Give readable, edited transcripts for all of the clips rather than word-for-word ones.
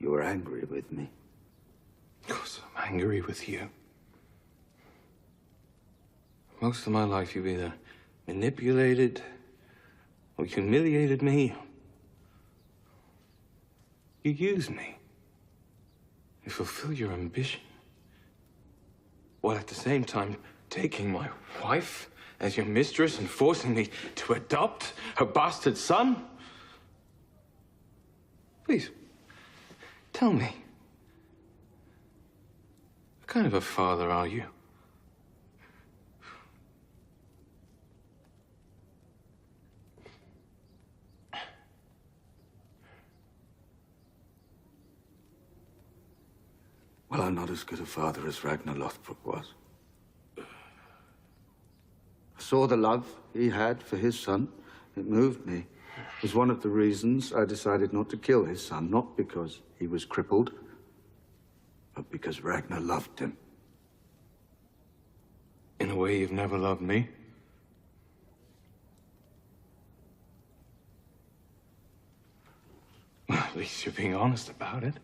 you were angry with me. Of course I'm angry with you. Most of my life you've either manipulated or humiliated me. You use me. You fulfill your ambition, while at the same time taking my wife as your mistress and forcing me to adopt her bastard son. Please, tell me, what kind of a father are you? Well, I'm not as good a father as Ragnar Lothbrok was. I saw the love he had for his son. It moved me. It was one of the reasons I decided not to kill his son, not because he was crippled, but because Ragnar loved him. In a way you've never loved me. Well, at least you're being honest about it.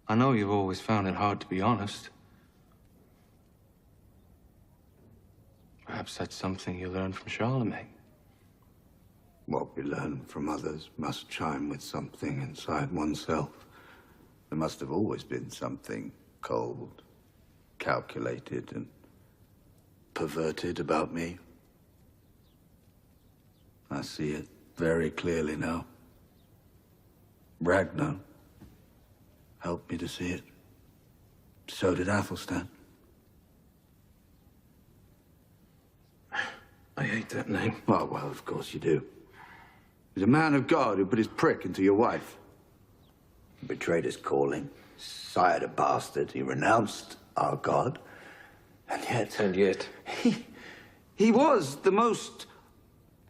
I know you've always found it hard to be honest. Perhaps that's something you learned from Charlemagne. What we learn from others must chime with something inside oneself. There must have always been something cold, calculated, and perverted about me. I see it very clearly now. Ragnar helped me to see it. So did Athelstan. I hate that name. Oh, well, of course you do. He's a man of God who put his prick into your wife. He betrayed his calling, sired a bastard, he renounced our God, and yet... He was the most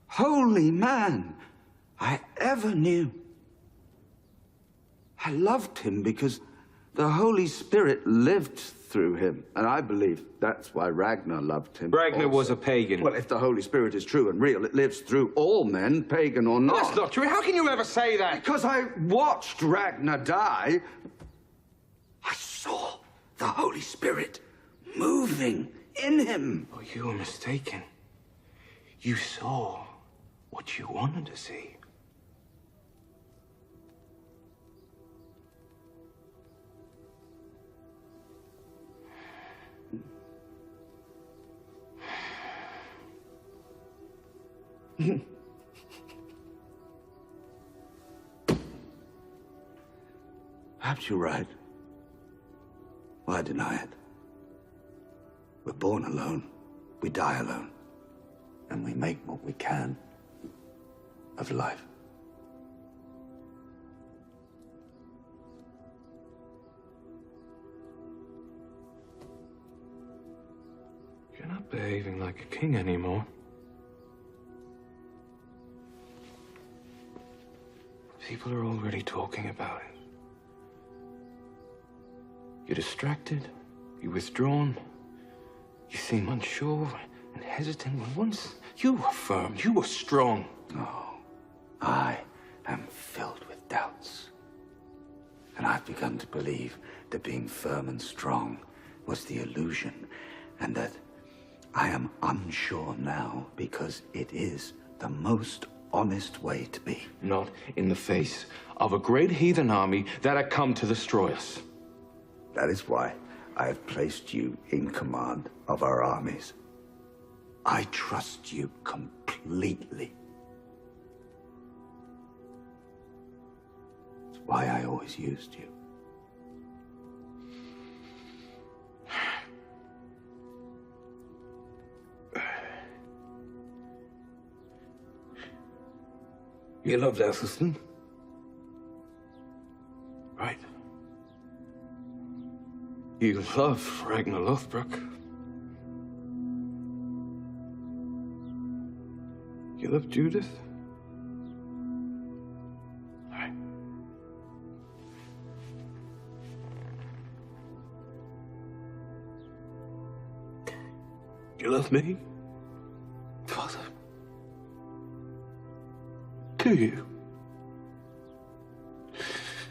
holy man I ever knew. I loved him because the Holy Spirit lived through him, and I believe that's why Ragnar loved him. Ragnar was a pagan. Well, if the Holy Spirit is true and real, it lives through all men, pagan or not. That's not true. How can you ever say that? Because I watched Ragnar die. I saw the Holy Spirit moving in him. Oh, you were mistaken. You saw what you wanted to see. Perhaps you're right. Why deny it? We're born alone. We die alone. And we make what we can of life. You're not behaving like a king anymore. People are already talking about it. You're distracted, you're withdrawn, you seem unsure and hesitant when once you were firm, you were strong. No, I am filled with doubts. And I've begun to believe that being firm and strong was the illusion, and that I am unsure now because it is the most honest way to be. Not in the face of a great heathen army that had come to destroy us. That is why I have placed you in command of our armies. I trust you completely. It's why I always used you. You loved Athelstan? Right. You love Ragnar Lothbrok. You love Judith? Right. You love me? Father? Do you?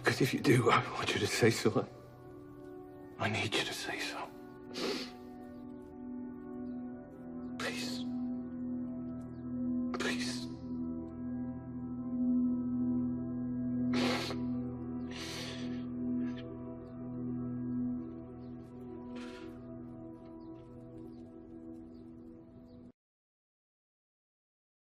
Because if you do, I want you to say so. I need you to say